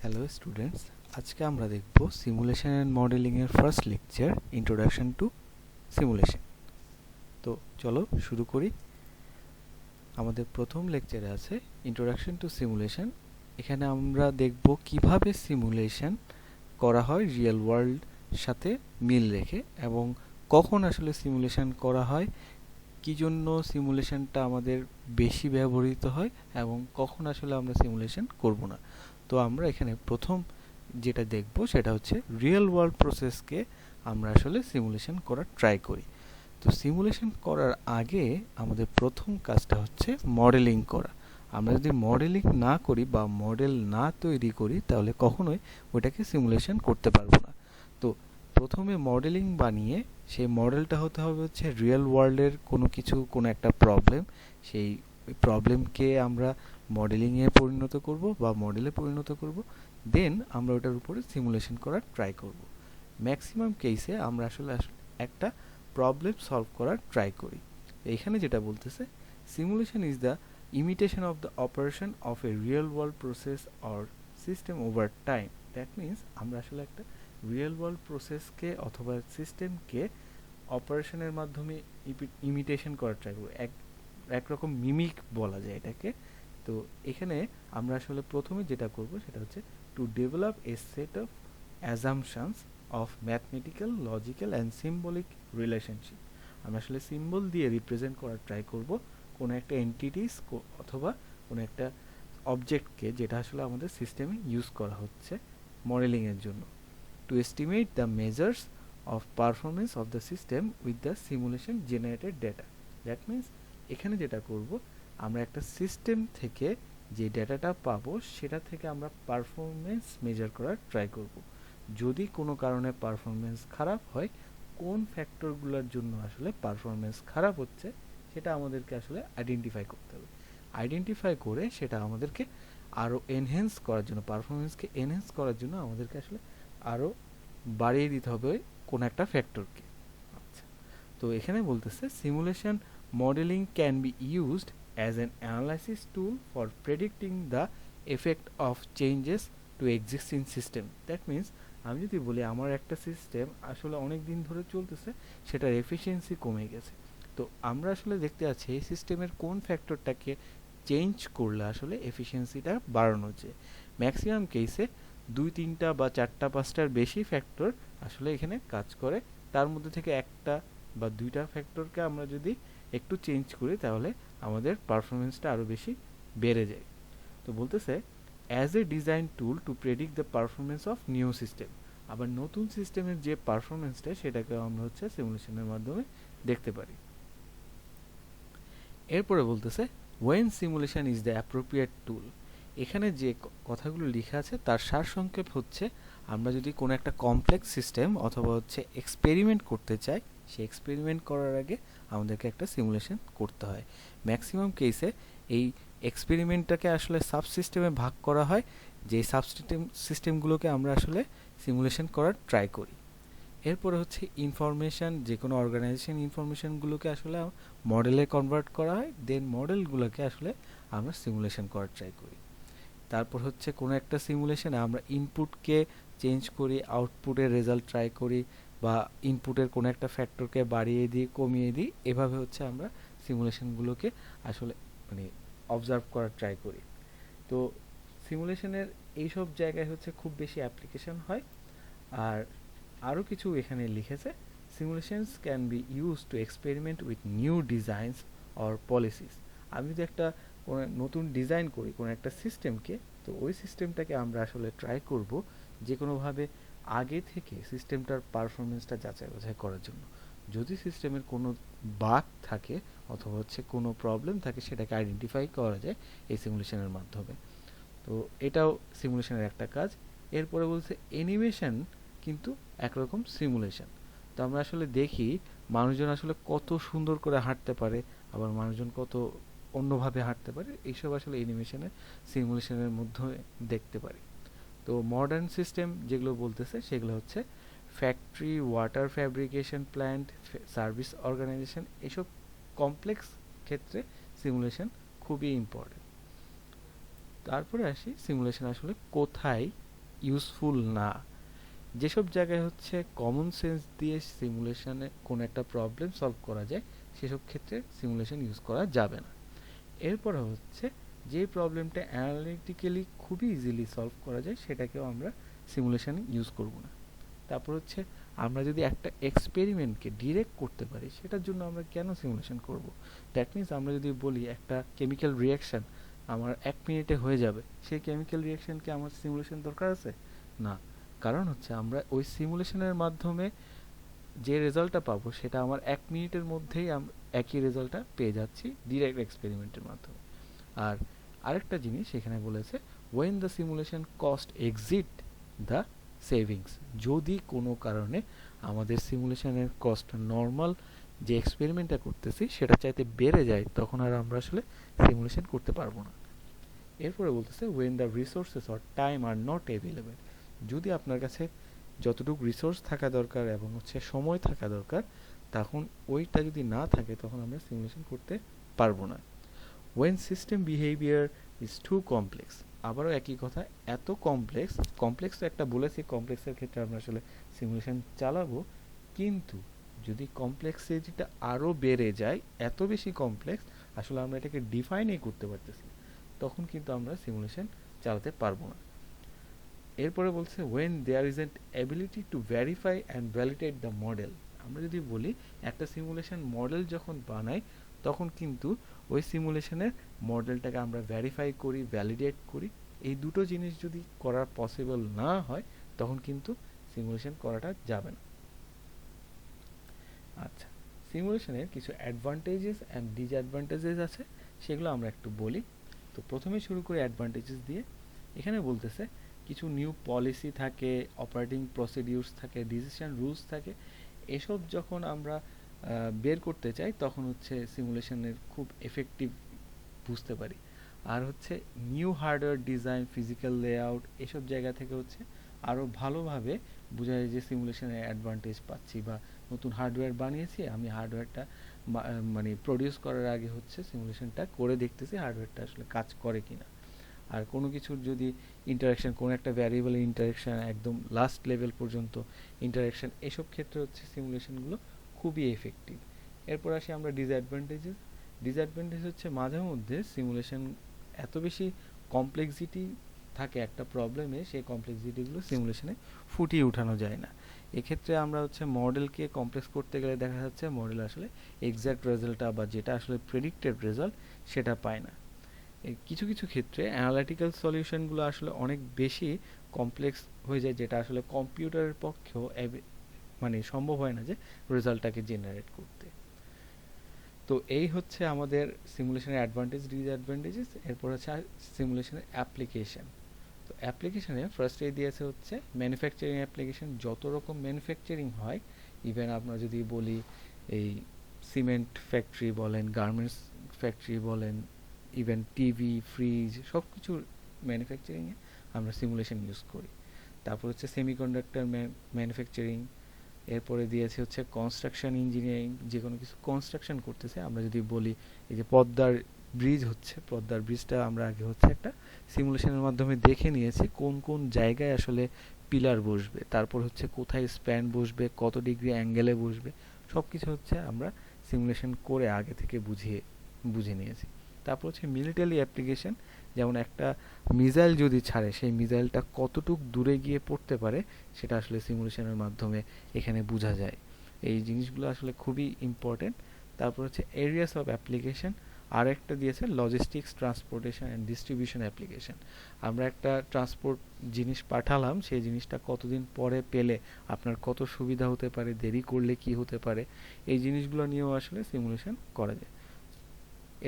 Hello students, আজকে আমরা দেখব সিমুলেশন অ্যান্ড মডেলিং এর first lecture introduction to simulation. তো চলো শুরু করি। আমাদের প্রথম লেকচারে আছে ইন্ট্রোডাকশন টু সিমুলেশন। এখানে আমরা দেখব কিভাবে সিমুলেশন করা হয় রিয়েল ওয়ার্ল্ড সাথে মিল রেখে, এবং কখন আসলে সিমুলেশন করা হয়, কি জন্য সিমুলেশনটা আমাদের বেশি ব্যবহৃত হয়, এবং কখন আসলে আমরা সিমুলেশন করব না। তো আমরা এখানে প্রথম যেটা দেখব সেটা হচ্ছে রিয়েল ওয়ার্ল্ড প্রসেসকে আমরা আসলে সিমুলেশন করার ট্রাই করি। তো সিমুলেশন করার আগে আমাদের প্রথম কাজটা হচ্ছে মডেলিং করা। আমরা যদি মডেলিং না করি বা মডেল না তৈরি করি তাহলে কখনোই ওটাকে সিমুলেশন করতে পারবো না। তো প্রথমে মডেলিং বানিয়ে সেই মডেলটা হতে হবে হচ্ছে রিয়েল ওয়ার্ল্ডের কোনো একটা প্রবলেম। সেই প্রবলেমকে আমরা মডেলিংয়ে পরিণত করব বা মডেলে পরিণত করব, দেন আমরা ওটার উপরে সিমুলেশন করার ট্রাই করব। ম্যাক্সিমাম কেসে আমরা আসলে একটা প্রবলেম সলভ করার ট্রাই করি। এইখানে যেটা বলতেছে, simulation is the imitation of the operation of a real world process or system over time. That means আমরা আসলে একটা রিয়েল ওয়ার্ল্ড প্রসেসকে অথবা সিস্টেমকে অপারেশনের মাধ্যমে ইমিটেশন করার ট্রাই করব, একরকম মিমিক বলা যায় এটাকে। তো এখানে আমরা আসলে প্রথমে যেটা করব সেটা হচ্ছে to develop a set of assumptions of mathematical, logical and symbolic relationship. আমরা আসলে সিম্বল দিয়ে রিপ্রেজেন্ট করার ট্রাই করব কোনো একটা এন্টিটিস অথবা কোনো একটা অবজেক্টকে, যেটা আসলে আমাদের সিস্টেমে ইউজ করা হচ্ছে মডেলিংয়ের জন্য। To estimate the measures of performance of the system with the simulation generated data. That means এখানে যেটা করব, আমরা একটা সিস্টেম থেকে যে ডেটাটা পাবো সেটা থেকে আমরা পারফরমেন্স মেজার করার ট্রাই করব। যদি কোনো কারণে পারফরমেন্স খারাপ হয়, কোন ফ্যাক্টরগুলোর জন্য আসলে পারফরমেন্স খারাপ হচ্ছে সেটা আমাদেরকে আসলে আইডেন্টিফাই করতে হবে। আইডেন্টিফাই করে সেটা আমাদেরকে আরও এনহ্যান্স করার জন্য, পারফরমেন্সকে এনহ্যান্স করার জন্য আমাদেরকে আসলে আরও বাড়িয়ে দিতে হবে কোনো একটা ফ্যাক্টরকে। আচ্ছা, তো এখানে বলতেছে simulation modelling can be used as an analysis tool for predicting the effect of changes to existing system. That means আমি যদি বলি আমার একটা সিস্টেম আসলে অনেক দিন ধরে চলতেছে, সেটার এফিসিয়েন্সি কমে গেছে, তো আমরা আসলে দেখতে পাচ্ছি এই সিস্টেমের কোন ফ্যাক্টরটাকে চেঞ্জ করলে আসলে এফিসিয়েন্সিটা বাড়ানো যায়। ম্যাক্সিমাম কেসে 2-3টা বা 4টা-5টার বেশি ফ্যাক্টর আসলে এখানে কাজ করে। তার মধ্যে থেকে একটা বা 2টা ফ্যাক্টরকে আমরা যদি একটু চেঞ্জ করি তাহলে আমাদের পারফরমেন্সটা আরও বেশি বেড়ে যায়। তো বলতেছে as a design tool to predict the performance of new system. আবার নতুন সিস্টেমের যে পারফরমেন্সটা সেটাকে আমরা হচ্ছে সিমুলেশনের মাধ্যমে দেখতে পারি। এরপরে বলতেছে when simulation is the appropriate tool. এখানে যে কথাগুলো লেখা আছে তার সারসংক্ষেপ হচ্ছে, আমরা যদি কোনো একটা কমপ্লেক্স সিস্টেম অথবা হচ্ছে এক্সপেরিমেন্ট করতে চাই, সেই এক্সপেরিমেন্ট করার আগে আমাদেরকে একটা সিমুলেশন করতে হয়। ম্যাক্সিমাম কেসে এই এক্সপেরিমেন্টটাকে আসলে সাবসিস্টেমে ভাগ করা হয়, যে সিস্টেমগুলোকে আমরা আসলে সিমুলেশন করার ট্রাই করি। এরপরে হচ্ছে ইনফরমেশান, যে কোনো অর্গানাইজেশন ইনফরমেশানগুলোকে আসলে মডেলে কনভার্ট করা হয়, দেন মডেলগুলোকে আসলে আমরা সিমুলেশন করার ট্রাই করি। তারপর হচ্ছে কোনো একটা সিমুলেশনে আমরা ইনপুটকে চেঞ্জ করি, আউটপুটের রেজাল্ট ট্রাই করি, বা ইনপুটের কোনো একটা ফ্যাক্টরকে বাড়িয়ে দিই, কমিয়ে দিই, এভাবে হচ্ছে আমরা সিমুলেশনগুলোকে আসলে মানে অবজার্ভ করার ট্রাই করি। তো সিমুলেশনের এইসব জায়গায় হচ্ছে খুব বেশি অ্যাপ্লিকেশন হয়। আর আরও কিছু এখানে লিখেছে, simulations can be use to experiment with new designs or policies. আমি যদি একটা কোনো নতুন ডিজাইন করি কোনো একটা সিস্টেমকে, তো ওই সিস্টেমটাকে আমরা আসলে ট্রাই করব যে কোনোভাবে আগে থেকে সিস্টেমটার পারফরমেন্সটা যাচাই বাছাই করার জন্য। যদি সিস্টেমের কোনো বাগ থাকে অথবা হচ্ছে কোনো প্রবলেম থাকে, সেটাকে আইডেন্টিফাই করা যায় এই সিমুলেশনের মাধ্যমে। তো এটাও সিমুলেশনের একটা কাজ। এরপরে বলছে অ্যানিমেশন কিন্তু একরকম সিমুলেশন। তো আমরা আসলে দেখি মানুষজন আসলে কত সুন্দর করে হাঁটতে পারে, আবার মানুষজন কত অন্যভাবে হাঁটতে পারে, এইসব আসলে অ্যানিমেশনের সিমুলেশনের মধ্যে দেখতে পারি। তো মডার্ন সিস্টেম যেগুলো বলতেছে সেগুলো হচ্ছে factory, water fabrication plant, service organization, এইসব কমপ্লেক্স ক্ষেত্রে সিমুলেশন খুবই ইম্পর্টেন্ট। তারপরে আসি সিমুলেশন আসলে কোথায় ইউজফুল না। যেসব জায়গায় হচ্ছে কমন সেন্স দিয়ে সিমুলেশনে কোনো একটা প্রবলেম সলভ করা যায় সেসব ক্ষেত্রে সিমুলেশন ইউজ করা যাবে না। এরপরে হচ্ছে যে প্রবলেমটা অ্যানালিটিক্যালি খুবই ইজিলি সলভ করা যায় সেটাকেও আমরা সিমুলেশন ইউজ করব না। তারপর হচ্ছে আমরা যদি একটা এক্সপেরিমেন্টকে ডিরেক্ট করতে পারি সেটার জন্য আমরা কেন সিমুলেশন করব? দ্যাট মিনস আমরা যদি বলি একটা কেমিক্যাল রিয়াকশন আমার 1 মিনিটে হয়ে যাবে, সেই কেমিক্যাল রিয়াকশনকে আমার সিমুলেশন দরকার আছে? না। কারণ হচ্ছে আমরা ওই সিমুলেশনের মাধ্যমে যে রেজাল্টটা পাবো সেটা আমার 1 মিনিটের মধ্যেই একই রেজাল্টটা পেয়ে যাচ্ছি ডিরেক্ট এক্সপেরিমেন্টের মাধ্যমে। আর আরেকটা জিনিস এখানে বলেছে when the simulation cost exceed the savings, যদি কোনো কারণে আমাদের সিমুলেশনের কস্ট নর্মাল যে এক্সপেরিমেন্টটা করতেছি সেটা চাইতে বেড়ে যায় তখন আর আমরা আসলে সিমুলেশন করতে পারবো না। এরপরে বলতেছে when the resources or time are not available, যদি আপনার কাছে যতটুকু রিসোর্স থাকা দরকার এবং হচ্ছে সময় থাকা দরকার তখন ওইটা যদি না থাকে তখন আমরা সিমুলেশন করতে পারবো না। when system behavior is too complex, আবারও একই কথা, এত কমপ্লেক্স তো একটা বলেছি, কমপ্লেক্সের ক্ষেত্রে আমরা আসলে সিমুলেশন চালাবো, কিন্তু যদি কমপ্লেক্সিটিটা আরও বেড়ে যায়, এত বেশি কমপ্লেক্স আসলে আমরা এটাকে ডিফাইনই করতে পারতেছি, তখন কিন্তু আমরা সিমুলেশন চালাতে পারবো না। এরপরে বলছে when there is an ability to verify and validate the model, আমরা যদি বলি একটা সিমুলেশন মডেল যখন বানাই তখন কিন্তু ওই সিমুলেশনের মডেলটাকে আমরা ভেরিফাই করি, ভ্যালিডেট করি, এই দুটো জিনিস যদি করা পসিবল না হয় তখন কিন্তু সিমুলেশন করাটা যাবে না। আচ্ছা, সিমুলেশনের কিছু অ্যাডভান্টেজেস অ্যান্ড ডিসঅ্যাডভান্টেজেস আছে, সেগুলো আমরা একটু বলি। তো প্রথমে শুরু করি অ্যাডভান্টেজেস দিয়ে। এখানে বলতেছে কিছু নিউ পলিসি থাকে, অপারেটিং প্রসিডিউরস থাকে, ডিসিশন রুলস থাকে, এসব যখন আমরা বের করতে চাই তখন হচ্ছে সিমুলেশনের খুব এফেক্টিভ বুঝতে পারি। আর হচ্ছে new hardware design, physical layout, এসব জায়গা থেকে হচ্ছে আরও ভালোভাবে বোঝা যায় যে সিমুলেশনের অ্যাডভান্টেজ পাচ্ছি, বা নতুন হার্ডওয়্যার বানিয়েছি, আমি হার্ডওয়্যারটা মানে প্রডিউস করার আগে হচ্ছে সিমুলেশনটা করে দেখতেছি হার্ডওয়্যারটা আসলে কাজ করে কিনা। আর কোনো কিছুর যদি ইন্টারাকশন, কোনো একটা ভ্যারিয়েবলের ইন্টারাকশন একদম লাস্ট লেভেল পর্যন্ত ইন্টারাকশন, এসব ক্ষেত্রে হচ্ছে সিমুলেশনগুলো খুবই এফেক্টিভ। এরপর আসি আমরা ডিসঅ্যাডভান্টেজেস। ডিসঅ্যাডভান্টেজ হচ্ছে মাঝে মধ্যে সিমুলেশন এত বেশি কমপ্লেক্সিটি থাকে একটা প্রবলেমে, সেই কমপ্লেক্সিটিগুলো সিমুলেশনে ফুটিয়ে উঠানো যায় না। এক্ষেত্রে আমরা হচ্ছে মডেলকে কমপ্লেক্স করতে গেলে দেখা যাচ্ছে মডেল আসলে এক্স্যাক্ট রেজাল্টটা বা যেটা আসলে প্রেডিক্টেড রেজাল্ট সেটা পায় না। কিছু কিছু ক্ষেত্রে অ্যানালিটিক্যাল সলিউশনগুলো আসলে অনেক বেশি কমপ্লেক্স হয়ে যায়, যেটা আসলে কম্পিউটারের পক্ষেও মানে সম্ভব হয় না যে রেজাল্টটাকে জেনারেট করতে। তো এই হচ্ছে আমাদের সিমুলেশনের অ্যাডভান্টেজ, ডিসঅ্যাডভান্টেজেস। এরপর হচ্ছে সিমুলেশনের অ্যাপ্লিকেশন। তো অ্যাপ্লিকেশনে ফার্স্টেই দিয়েছে হচ্ছে ম্যানুফ্যাকচারিং অ্যাপ্লিকেশন। যত রকম ম্যানুফ্যাকচারিং হয়, ইভেন আমরা যদি বলি এই সিমেন্ট ফ্যাক্টরি বলেন, গার্মেন্টস ফ্যাক্টরি বলেন, ইভেন টিভি, ফ্রিজ, সব কিছুর ম্যানুফ্যাকচারিংয়ে আমরা সিমুলেশন ইউজ করি। তারপর হচ্ছে সেমিকন্ডাক্টর ম্যানুফ্যাকচারিং। এরপরে দিয়েছে হচ্ছে কনস্ট্রাকশন ইঞ্জিনিয়ারিং, যে কোনো কিছু কনস্ট্রাকশন করতেছে, আমরা যদি বলি এই যে পদ্মার ব্রিজ হচ্ছে, পদ্মার ব্রিজটা আমরা আগে হচ্ছে একটা সিমুলেশনের মাধ্যমে দেখে নিয়েছি কোন কোন জায়গায় আসলে পিলার বসবে, তারপর হচ্ছে কোথায় স্প্যান বসবে, কত ডিগ্রি অ্যাঙ্গেলে বসবে, সব কিছু হচ্ছে আমরা সিমুলেশন করে আগে থেকে বুঝে নিয়েছি। তারপর হচ্ছে মিলিটারি অ্যাপ্লিকেশন, যেমন একটা মিসাইল যদি ছাড়ে সেই মিসাইলটা কতটুক দূরে গিয়ে পড়তে পারে সেটা আসলে সিমুলেশনের মাধ্যমে এখানে বোঝা যায়। এই জিনিসগুলো আসলে খুবই ইম্পর্টেন্ট। তারপর হচ্ছে এরিয়াস অফ অ্যাপ্লিকেশন, আর একটা দিয়েছে logistics, transportation and distribution application. আমরা একটা ট্রান্সপোর্ট জিনিস পাঠালাম, সেই জিনিসটা কতদিন পরে পেলে আপনার কত সুবিধা হতে পারে, দেরি করলে কি হতে পারে, এই জিনিসগুলো নিয়েও আসলে সিমুলেশন করা যায়।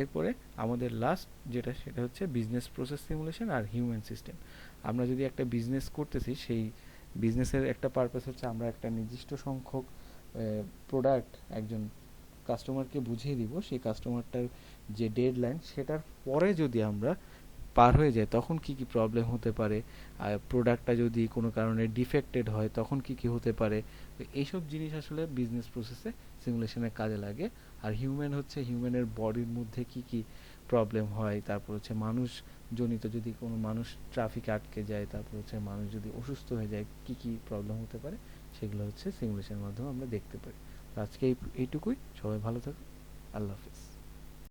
এরপরে আমাদের লাস্ট যেটা, সেটা হচ্ছে বিজনেস প্রসেস সিমুলেশন আর হিউম্যান সিস্টেম। আমরা যদি একটা বিজনেস করতেছি, সেই বিজনেসের একটা পারপাস হচ্ছে আমরা একটা নির্দিষ্ট সংখ্যক প্রোডাক্ট একজন কাস্টমারকে বুঝিয়ে দিব, সেই কাস্টমারটার যে ডেডলাইন সেটার পরে যদি আমরা পার হয়ে যায় তখন কি কি প্রবলেম হতে পারে, আর প্রোডাক্টটা যদি কোনো কারণে ডিফেক্টেড হয় তখন কি কি হতে পারে, এইসব জিনিস আসলে বিজনেস প্রসেসে সিমুলেশনের কাজে লাগে। আর হিউম্যান হচ্ছে হিউম্যানের বডির মধ্যে কি কি প্রবলেম হয়, তারপর হচ্ছে মানুষ জনিত যদি কোনো মানুষ ট্রাফিকে আটকে যায়, তারপর হচ্ছে মানুষ যদি অসুস্থ হয়ে যায়, কি কি প্রবলেম হতে পারে সেগুলো হচ্ছে সিমুলেশনের মাধ্যমে আমরা দেখতে পারি। তো আজকে এইটুকুই। সবাই ভালো থাকুন। আল্লাহ হাফেজ।